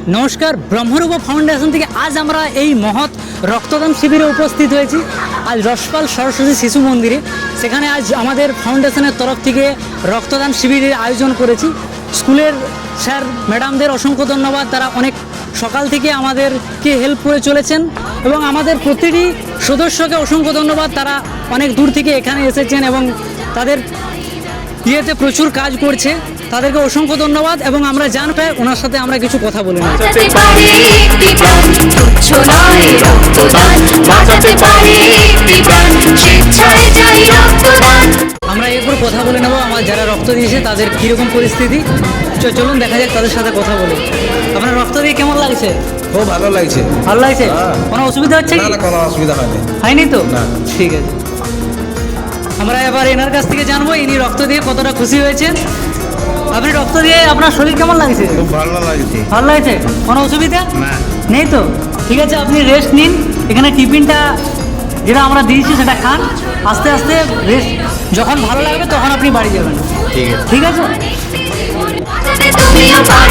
নমস্কার, ব্রহ্মরূপ ফাউন্ডেশন থেকে আজ আমরা এই মহৎ রক্তদান শিবিরে উপস্থিত হয়েছি। আজ রসপাল সরস্বতী শিশু মন্দিরে, সেখানে আজ আমাদের ফাউন্ডেশনের তরফ থেকে রক্তদান শিবিরের আয়োজন করেছি। স্কুলের স্যার ম্যাডামদের অসংখ্য ধন্যবাদ, তারা অনেক সকাল থেকে আমাদেরকে হেল্প করে চলেছেন এবং আমাদের প্রতিটি সদস্যকে অসংখ্য ধন্যবাদ, তারা অনেক দূর থেকে এখানে এসেছেন এবং তাদের ইয়েতে প্রচুর কাজ করছে, তাদেরকে অসংখ্য ধন্যবাদ। এবং আমরা জানতে ওনার সাথে আমরা কিছু কথা বলে নেব। আমরা এরপর কথা বলে নেব আমার যারা রক্ত দিয়েছে তাদের কীরকম পরিস্থিতি। চলুন দেখা যাক তাদের সাথে কথা বলে। আপনার রক্ত দিয়ে কেমন লাগছে? খুব ভালো লাগছে। ভালো লাগছে? কোনো অসুবিধা হচ্ছে কি? না, কোনো অসুবিধা হয়নি। হয়নি তো? না। ঠিক আছে, আমরা এবার এনার কাছ থেকে জানবো ইনি রক্ত দিয়ে কতটা খুশি হয়েছেন। আপনি রক্ত দিয়ে আপনার শরীর কেমন লাগছে? খুব ভালো লাগছে। ভালো লাগছে? কোনো অসুবিধা না। নেই তো? ঠিক আছে, আপনি রেস্ট নিন। এখানে টিফিনটা যেটা আমরা দিয়েছি সেটা খান, আস্তে আস্তে রেস্ট, যখন ভালো লাগবে তখন আপনি বাড়ি যাবেন। ঠিক আছে। ঠিক আছে।